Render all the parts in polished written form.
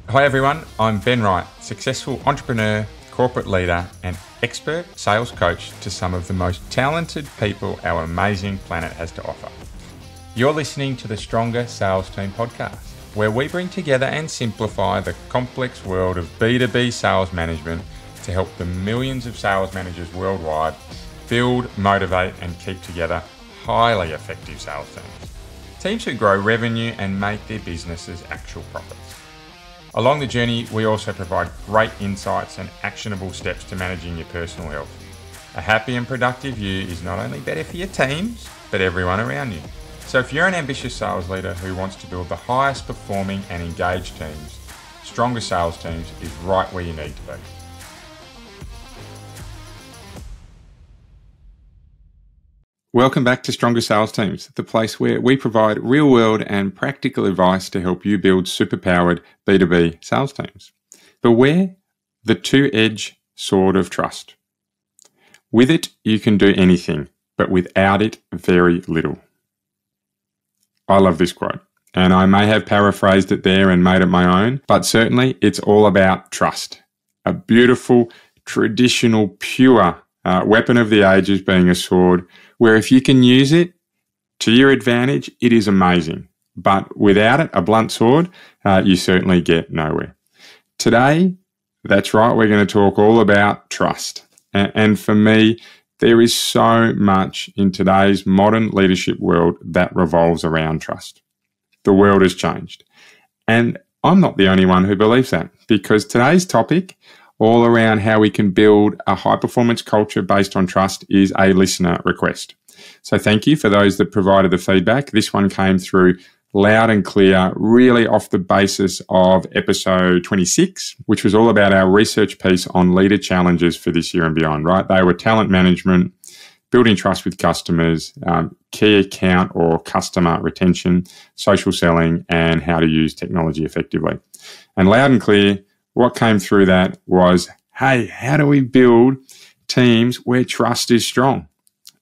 Hi everyone, I'm Ben Wright, successful entrepreneur, corporate leader and expert sales coach to some of the most talented people our amazing planet has to offer. You're listening to the Stronger Sales Team podcast, where we bring together and simplify the complex world of B2B sales management to help the millions of sales managers worldwide build, motivate and keep together highly effective sales teams. Teams who grow revenue and make their businesses actual profits. Along the journey, we also provide great insights and actionable steps to managing your personal health. A happy and productive you is not only better for your teams, but everyone around you. So if you're an ambitious sales leader who wants to build the highest performing and engaged teams, Stronger Sales Teams is right where you need to be. Welcome back to Stronger Sales Teams, the place where we provide real-world and practical advice to help you build superpowered B2B sales teams. Beware the two-edged sword of trust. With it, you can do anything, but without it, very little. I love this quote, and I may have paraphrased it there and made it my own, but certainly it's all about trust. A beautiful, traditional, pure weapon of the ages being a sword, where if you can use it to your advantage, it is amazing. But without it, a blunt sword, you certainly get nowhere. Today, that's right, we're going to talk all about trust. And for me, there is so much in today's modern leadership world that revolves around trust. The world has changed. And I'm not the only one who believes that, because today's topic, all around how we can build a high-performance culture based on trust, is a listener request. So thank you for those that provided the feedback. This one came through loud and clear, really off the basis of episode 26, which was all about our research piece on leader challenges for this year and beyond, right? They were talent management, building trust with customers, key account or customer retention, social selling, and how to use technology effectively. And loud and clear, what came through that was, hey, how do we build teams where trust is strong?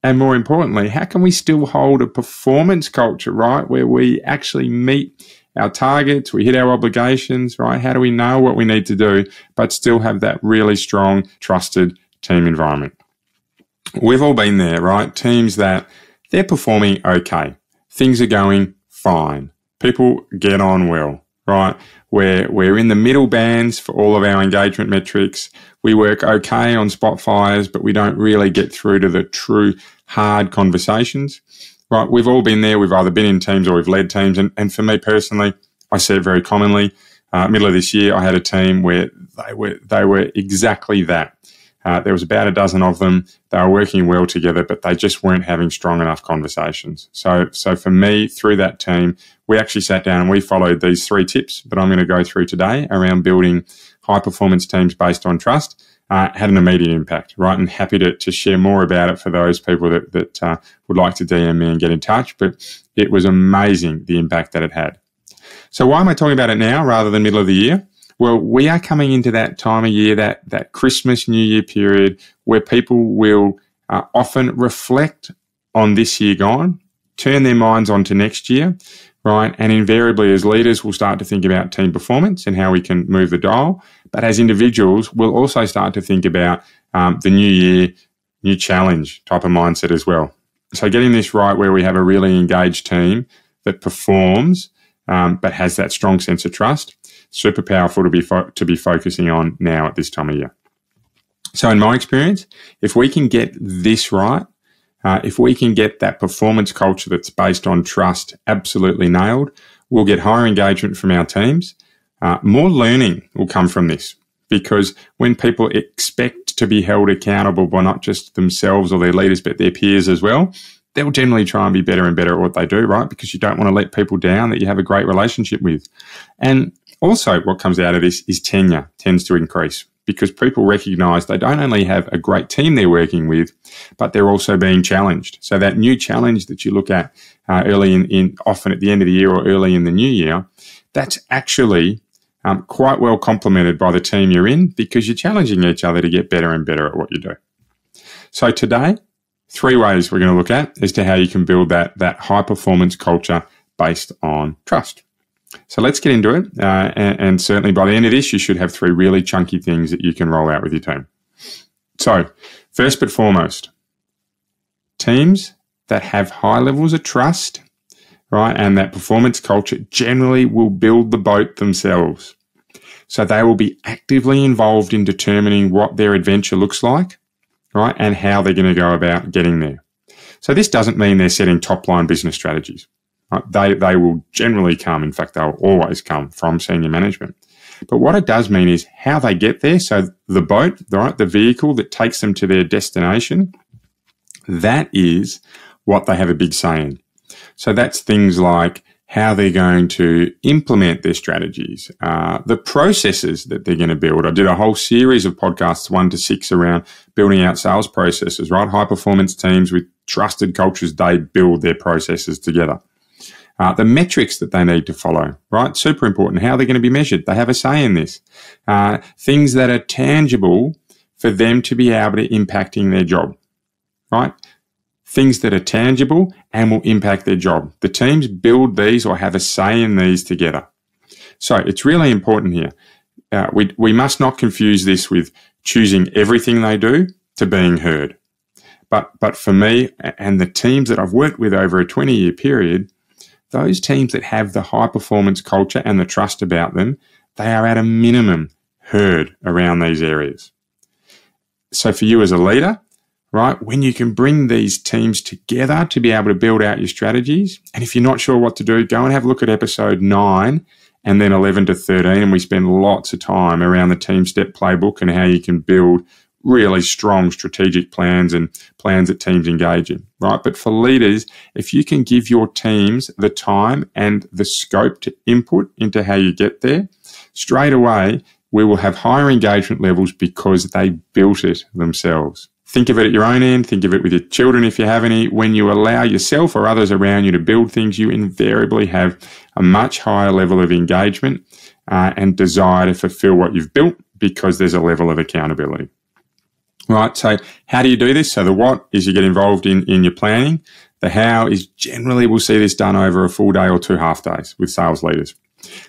And more importantly, how can we still hold a performance culture, right, where we actually meet our targets, we hit our obligations, right? How do we know what we need to do, but still have that really strong, trusted team environment? We've all been there, right? Teams that they're performing okay. Things are going fine. People get on well, right? We're in the middle bands for all of our engagement metrics. We work okay on spot fires, but we don't really get through to the true hard conversations, right? We've all been there. We've either been in teams or we've led teams. And for me personally, I see it very commonly. Middle of this year, I had a team where they were exactly that. There was about a dozen of them. They were working well together, but they just weren't having strong enough conversations. So for me, through that team, we actually sat down and we followed these 3 tips that I'm going to go through today around building high-performance teams based on trust. Had an immediate impact, right? And happy to share more about it for those people that would like to DM me and get in touch. But it was amazing, the impact that it had. So why am I talking about it now rather than middle of the year? Well, we are coming into that time of year, that Christmas, New Year period, where people will often reflect on this year gone, turn their minds onto next year, right? And invariably, as leaders, we'll start to think about team performance and how we can move the dial. But as individuals, we'll also start to think about the new year, new challenge type of mindset as well. So getting this right, where we have a really engaged team that performs, but has that strong sense of trust, super powerful to be focusing on now at this time of year. So in my experience, if we can get this right, if we can get that performance culture that's based on trust absolutely nailed, we'll get higher engagement from our teams. More learning will come from this, because when people expect to be held accountable by not just themselves or their leaders, but their peers as well, they'll generally try and be better and better at what they do, right? Because you don't want to let people down that you have a great relationship with. And also what comes out of this is tenure tends to increase, because people recognize they don't only have a great team they're working with, but they're also being challenged. So that new challenge that you look at early in often at the end of the year or early in the new year, that's actually quite well complemented by the team you're in, because you're challenging each other to get better and better at what you do. So today, 3 ways we're going to look at as to how you can build that high performance culture based on trust. So let's get into it. And certainly by the end of this, you should have 3 really chunky things that you can roll out with your team. So first but foremost, teams that have high levels of trust, right, and that performance culture generally will build the boat themselves. So they will be actively involved in determining what their adventure looks like, right, and how they're going to go about getting there. So this doesn't mean they're setting top-line business strategies. Right? They will generally come, in fact, they'll always come from senior management. But what it does mean is how they get there. So the boat, right, the vehicle that takes them to their destination, that is what they have a big say in. So that's things like how they're going to implement their strategies, the processes that they're going to build. I did a whole series of podcasts, 1 to 6, around building out sales processes, right? High performance teams with trusted cultures, they build their processes together. The metrics that they need to follow, right? Super important. How they're going to be measured. They have a say in this. Things that are tangible for them to be able to impacting their job, right? Things that are tangible and will impact their job. The teams build these or have a say in these together. So it's really important here. We must not confuse this with choosing everything they do to being heard. But for me and the teams that I've worked with over a 20-year period, those teams that have the high performance culture and the trust about them, they are at a minimum heard around these areas. So for you as a leader, right, when you can bring these teams together to be able to build out your strategies, and if you're not sure what to do, go and have a look at episode 9 and then 11 to 13, and we spend lots of time around the team step playbook and how you can build really strong strategic plans and plans that teams engage in, right? But for leaders, if you can give your teams the time and the scope to input into how you get there, straight away, we will have higher engagement levels because they built it themselves. Think of it at your own end. Think of it with your children if you have any. When you allow yourself or others around you to build things, you invariably have a much higher level of engagement and desire to fulfill what you've built because there's a level of accountability. Right, so how do you do this? So the what is you get involved in your planning. The how is generally we'll see this done over a full day or 2 half days with sales leaders.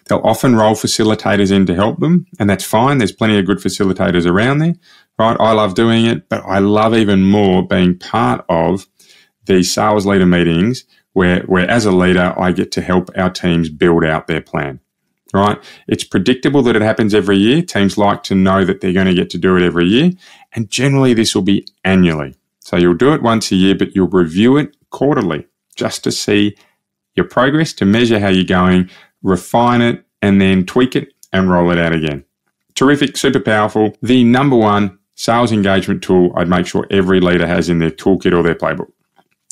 They'll often roll facilitators in to help them, and that's fine. There's plenty of good facilitators around there, right? I love doing it, but I love even more being part of these sales leader meetings where as a leader, I get to help our teams build out their plan. Right? It's predictable that it happens every year. Teams like to know that they're going to get to do it every year. And generally, this will be annually. So you'll do it once a year, but you'll review it quarterly just to see your progress, to measure how you're going, refine it, and then tweak it and roll it out again. Terrific, super powerful. The number 1 sales engagement tool I'd make sure every leader has in their toolkit or their playbook.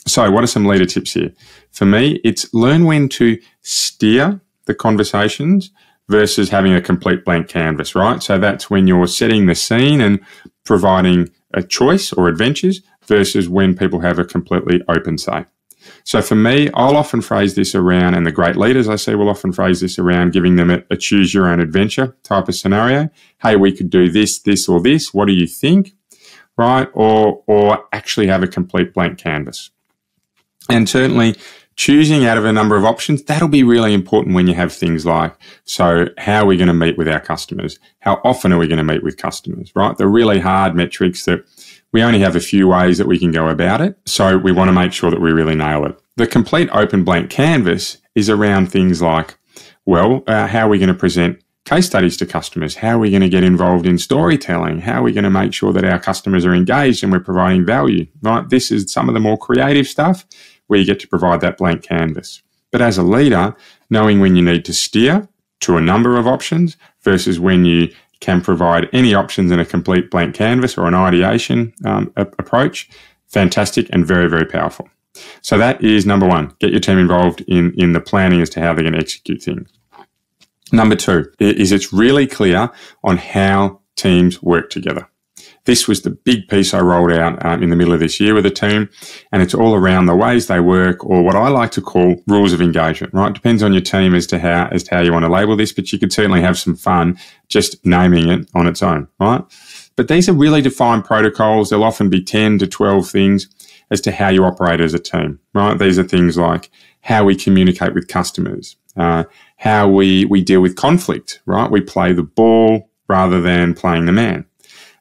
So what are some leader tips here? For me, it's learn when to steer the conversations versus having a complete blank canvas, right? So that's when you're setting the scene and providing a choice or adventures versus when people have a completely open say. So for me, I'll often phrase this around, and the great leaders I see will often phrase this around giving them a choose your own adventure type of scenario. Hey, we could do this, this, or this. What do you think? Right? Or actually have a complete blank canvas. And certainly choosing out of a number of options, that'll be really important when you have things like, so how are we going to meet with our customers? How often are we going to meet with customers, right? The really hard metrics that we only have a few ways that we can go about it. So we want to make sure that we really nail it. The complete open blank canvas is around things like, well, how are we going to present case studies to customers? How are we going to get involved in storytelling? How are we going to make sure that our customers are engaged and we're providing value, right? This is some of the more creative stuff where you get to provide that blank canvas. But as a leader, knowing when you need to steer to a number of options versus when you can provide any options in a complete blank canvas or an ideation approach, fantastic and very, very powerful. So that is number 1, get your team involved in the planning as to how they're going to execute things. Number 2 is it's really clear on how teams work together. This was the big piece I rolled out in the middle of this year with a team, and it's all around the ways they work, or what I like to call rules of engagement, right? Depends on your team as to how you want to label this, but you could certainly have some fun just naming it on its own, right? But these are really defined protocols. There'll often be 10 to 12 things as to how you operate as a team, right? These are things like how we communicate with customers, how we deal with conflict, right? We play the ball rather than playing the man.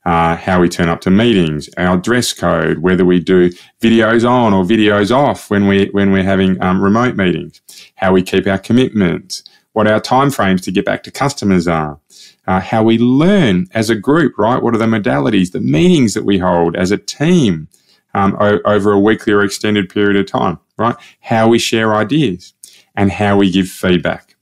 How we turn up to meetings, our dress code, whether we do videos on or videos off when we're having remote meetings, how we keep our commitments, what our timeframes to get back to customers are, how we learn as a group, right? What are the modalities, the meetings that we hold as a team over a weekly or extended period of time, right? How we share ideas and how we give feedback,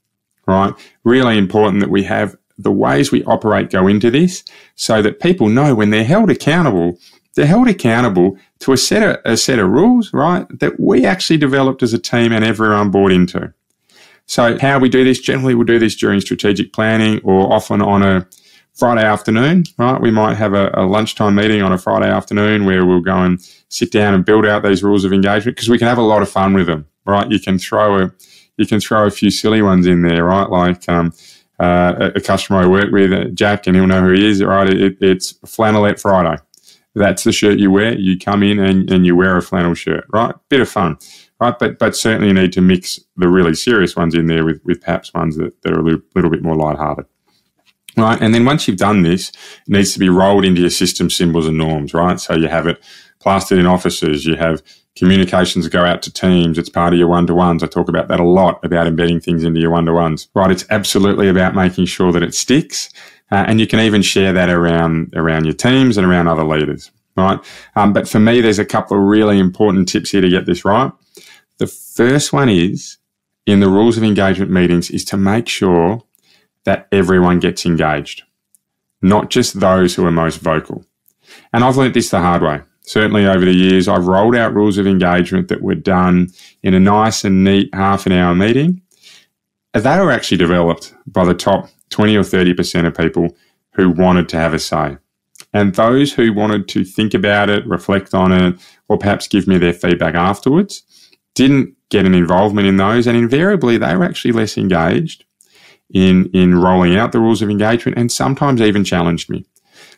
right? Really important that we have the ways we operate go into this so that people know when they're held accountable to a set of rules, right, that we actually developed as a team and everyone bought into. So how we do this, generally we'll do this during strategic planning or often on a Friday afternoon, right? We might have a lunchtime meeting on a Friday afternoon where we'll go and sit down and build out these rules of engagement because we can have a lot of fun with them, right? You can throw a few silly ones in there, right? Like a customer I work with, Jack, and he'll know who he is, right? It's Flannelette Friday. That's the shirt you wear. You come in and you wear a flannel shirt, right? Bit of fun, right? But certainly you need to mix the really serious ones in there with perhaps ones that are a little bit more lighthearted. Right, and then once you've done this, it needs to be rolled into your system symbols and norms, right? So you have it plastered in offices, you have communications go out to teams, it's part of your one-to-ones. I talk about that a lot, about embedding things into your one-to-ones, right? It's absolutely about making sure that it sticks, and you can even share that around your teams and around other leaders, right? But for me, there's a couple of really important tips here to get this right. The first one is, in the rules of engagement meetings, is to make sure that everyone gets engaged, not just those who are most vocal. And I've learnt this the hard way. Certainly over the years, I've rolled out rules of engagement that were done in a nice and neat half-an-hour meeting. They were actually developed by the top 20 or 30% of people who wanted to have a say. And those who wanted to think about it, reflect on it, or perhaps give me their feedback afterwards, didn't get an involvement in those. And invariably, they were actually less engaged in rolling out the rules of engagement and sometimes even challenged me.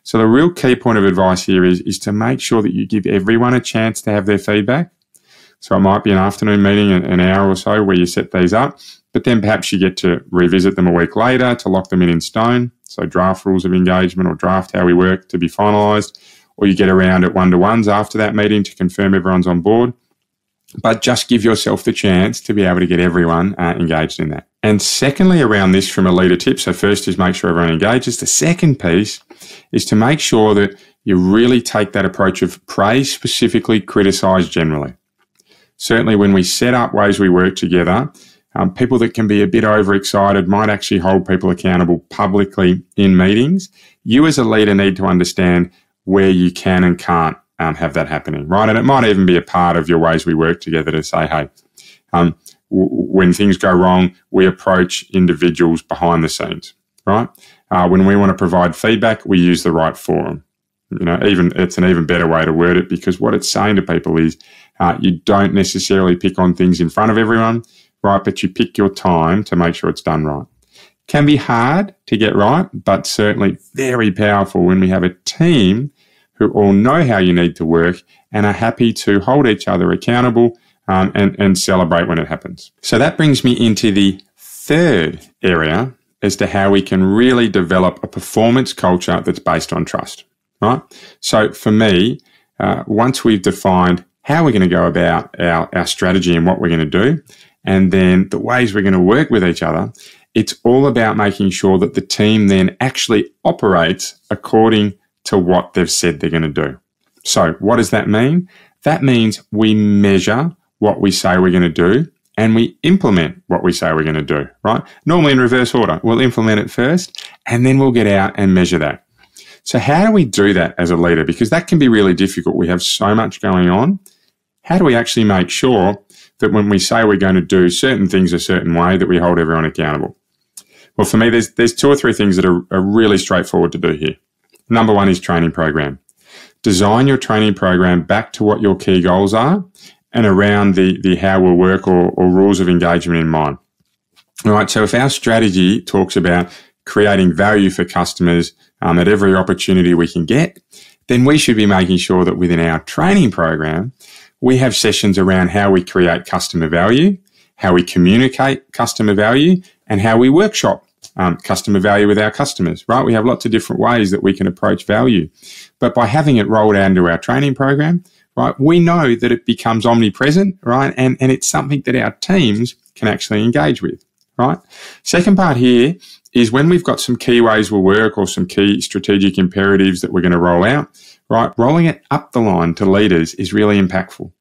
So the real key point of advice here is to make sure that you give everyone a chance to have their feedback. So it might be an afternoon meeting, an hour or so, where you set these up, but then perhaps you get to revisit them a week later to lock them in stone. So draft rules of engagement or draft how we work to be finalised, or you get around at one-to-ones after that meeting to confirm everyone's on board. But just give yourself the chance to be able to get everyone engaged in that. And secondly, around this from a leader tip, so first is make sure everyone engages. The second piece is to make sure that you really take that approach of praise specifically, criticise generally. Certainly when we set up ways we work together, people that can be a bit overexcited might actually hold people accountable publicly in meetings. You as a leader need to understand where you can and can't have that happening, right? And it might even be a part of your ways we work together to say, hey, when things go wrong, we approach individuals behind the scenes, right? When we want to provide feedback, we use the right forum. It's an even better way to word it, because what it's saying to people is you don't necessarily pick on things in front of everyone, right? But you pick your time to make sure it's done right. Can be hard to get right, but certainly very powerful when we have a team who all know how you need to work and are happy to hold each other accountable and celebrate when it happens. So that brings me into the third area as to how we can really develop a performance culture that's based on trust, right? So for me, once we've defined how we're going to go about our strategy and what we're going to do, and then the ways we're going to work with each other, it's all about making sure that the team then actually operates according to what they've said they're going to do. So what does that mean? That means we measure what we say we're going to do and we implement what we say we're going to do, right? Normally in reverse order. We'll implement it first and then we'll get out and measure that. So how do we do that as a leader? Because that can be really difficult. We have so much going on. How do we actually make sure that when we say we're going to do certain things a certain way, that we hold everyone accountable? Well, for me, there's two or three things that are really straightforward to do here. Number one is training program. Design your training program back to what your key goals are and around the how we'll work or rules of engagement in mind. All right, so if our strategy talks about creating value for customers at every opportunity we can get, then we should be making sure that within our training program, we have sessions around how we create customer value, how we communicate customer value, and how we workshop customer value with our customers, right? We have lots of different ways that we can approach value. But by having it rolled out into our training program, right, we know that it becomes omnipresent, right? And it's something that our teams can actually engage with, right? Second part here is when we've got some key ways we'll work or some key strategic imperatives that we're going to roll out, right? Rolling it up the line to leaders is really impactful,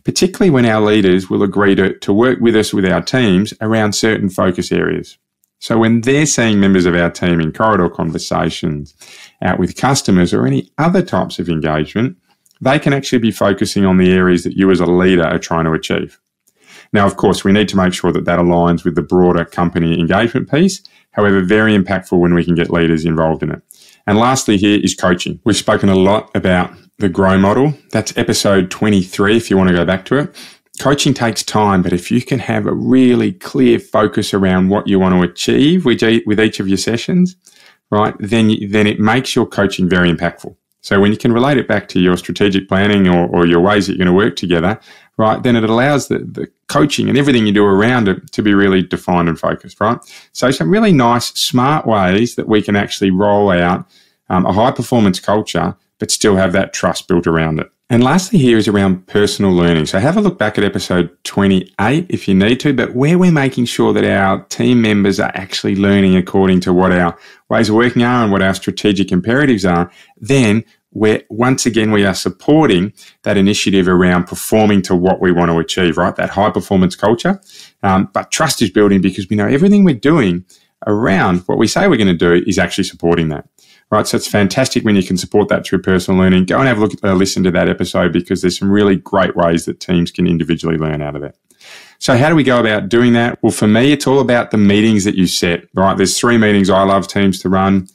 particularly when our leaders will agree to work with us with our teams around certain focus areas. So when they're seeing members of our team in corridor conversations, out with customers or any other types of engagement, they can actually be focusing on the areas that you as a leader are trying to achieve. Now, of course, we need to make sure that that aligns with the broader company engagement piece. However, very impactful when we can get leaders involved in it. And lastly here is coaching. We've spoken a lot about the GROW model. That's episode 23 if you want to go back to it. Coaching takes time, but if you can have a really clear focus around what you want to achieve with each of your sessions, right, then it makes your coaching very impactful. So when you can relate it back to your strategic planning or your ways that you're going to work together, right, then it allows the coaching and everything you do around it to be really defined and focused, right? So some really nice, smart ways that we can actually roll out a high-performance culture, but still have that trust built around it. And lastly here is around personal learning. So have a look back at episode 28 if you need to, but where we're making sure that our team members are actually learning according to what our ways of working are and what our strategic imperatives are, then once again we are supporting that initiative around performing to what we want to achieve, right? That high performance culture. But trust is building because we know everything we're doing around what we say we're going to do is actually supporting that. Right, so it's fantastic when you can support that through personal learning. Go and have a listen to that episode because there's some really great ways that teams can individually learn out of it. So how do we go about doing that? Well, for me, it's all about the meetings that you set, right? There's 3 meetings I love teams to run,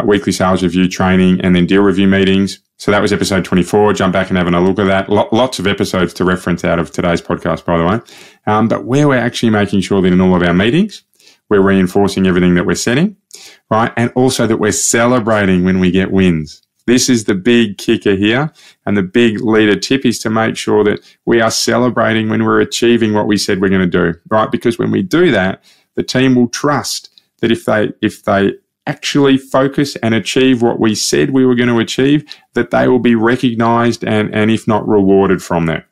weekly sales review training, and then deal review meetings. So that was episode 24. Jump back and have a look at that. Lots of episodes to reference out of today's podcast, by the way. But where we're actually making sure that in all of our meetings, we're reinforcing everything that we're setting, right? And also that we're celebrating when we get wins. This is the big kicker here. And the big leader tip is to make sure that we are celebrating when we're achieving what we said we're going to do, right? Because when we do that, the team will trust that if they actually focus and achieve what we said we were going to achieve, that they will be recognized and if not rewarded from that.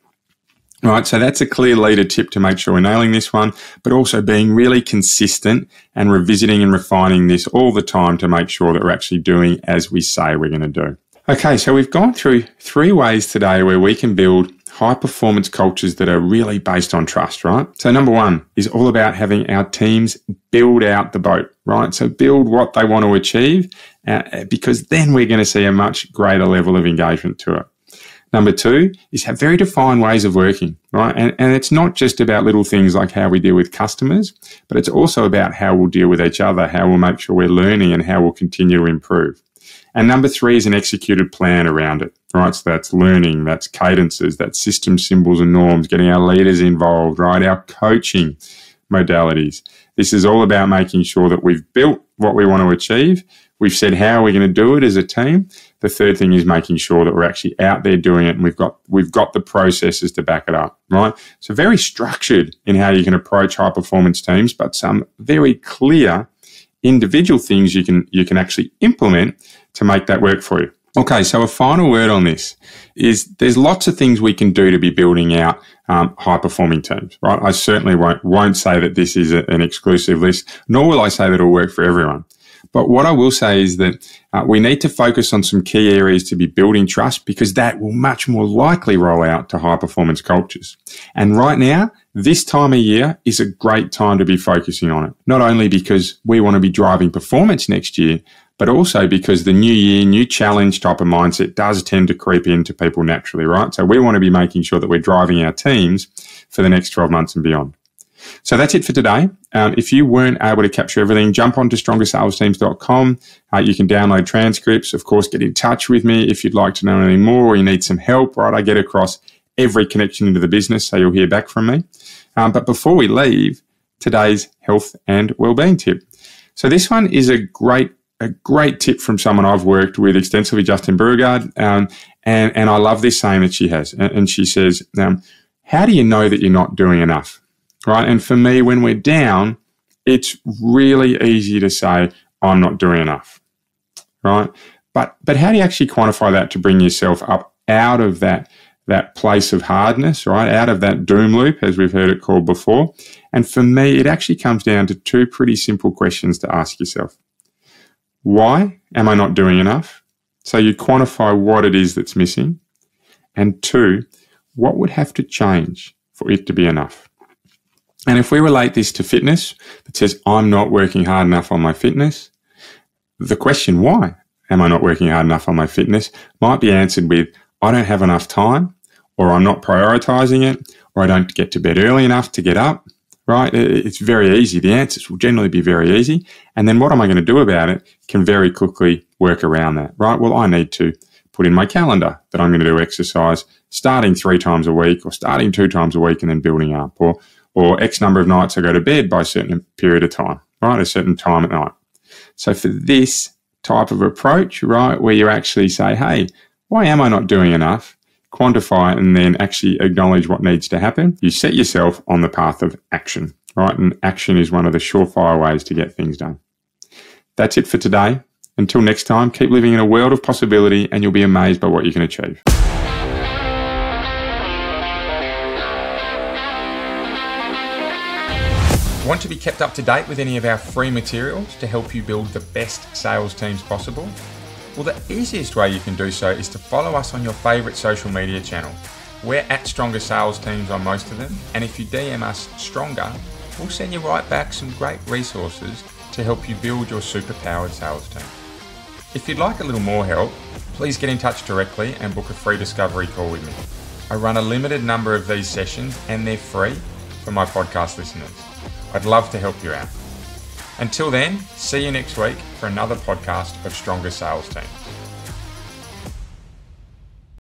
Right, so that's a clear leader tip to make sure we're nailing this one, but also being really consistent and revisiting and refining this all the time to make sure that we're actually doing as we say we're going to do. Okay, so we've gone through 3 ways today where we can build high performance cultures that are really based on trust, right? So number 1 is all about having our teams build out the boat, right? So build what they want to achieve because then we're going to see a much greater level of engagement to it. Number 2 is have very defined ways of working, right? And it's not just about little things like how we deal with customers, but it's also about how we'll deal with each other, how we'll make sure we're learning and how we'll continue to improve. And number 3 is an executed plan around it, right? So that's learning, that's cadences, that's system symbols and norms, getting our leaders involved, right? Our coaching modalities. This is all about making sure that we've built what we want to achieve. We've said how we're going to do it as a team. The third thing is making sure that we're actually out there doing it and we've got the processes to back it up, right? So very structured in how you can approach high performance teams, but some very clear individual things you can actually implement to make that work for you. Okay, so a final word on this is there's lots of things we can do to be building out high-performing teams, right? I certainly won't say that this is an exclusive list, nor will I say that it'll work for everyone. But what I will say is that we need to focus on some key areas to be building trust because that will much more likely roll out to high-performance cultures. And right now, this time of year is a great time to be focusing on it, not only because we want to be driving performance next year, but also because the new year, new challenge type of mindset does tend to creep into people naturally, right? So we want to be making sure that we're driving our teams for the next 12 months and beyond. So that's it for today. If you weren't able to capture everything, jump onto strongerssalesteams.com. You can download transcripts. Of course, get in touch with me if you'd like to know anything more or you need some help, right? I get across every connection into the business, so you'll hear back from me. But before we leave, today's health and wellbeing tip. So this one is a great tip from someone I've worked with extensively, Justin Beauregard, and I love this saying that she has. And she says, how do you know that you're not doing enough? Right? And for me, when we're down, it's really easy to say, I'm not doing enough, right? But how do you actually quantify that to bring yourself up out of that place of hardness, right? Out of that doom loop, as we've heard it called before. And for me, it actually comes down to two pretty simple questions to ask yourself. Why am I not doing enough? So you quantify what it is that's missing. And two, what would have to change for it to be enough? And if we relate this to fitness, that says, I'm not working hard enough on my fitness, the question, why am I not working hard enough on my fitness, might be answered with, I don't have enough time, or I'm not prioritizing it, or I don't get to bed early enough to get up, right? It's very easy. The answers will generally be very easy. And then what am I going to do about it can very quickly work around that, right? Well, I need to put in my calendar that I'm going to do exercise starting 3 times a week, or starting 2 times a week and then building up, or X number of nights I go to bed by a certain period of time, right? A certain time at night. So for this type of approach, right, where you actually say, hey, why am I not doing enough? Quantify and then actually acknowledge what needs to happen. You set yourself on the path of action, right? And action is one of the surefire ways to get things done. That's it for today. Until next time, keep living in a world of possibility and you'll be amazed by what you can achieve. Want to be kept up to date with any of our free materials to help you build the best sales teams possible? Well, the easiest way you can do so is to follow us on your favourite social media channel. We're at Stronger Sales Teams on most of them, and if you DM us Stronger, we'll send you right back some great resources to help you build your super-powered sales team. If you'd like a little more help, please get in touch directly and book a free discovery call with me. I run a limited number of these sessions and they're free for my podcast listeners. I'd love to help you out. Until then, see you next week for another podcast of Stronger Sales Teams.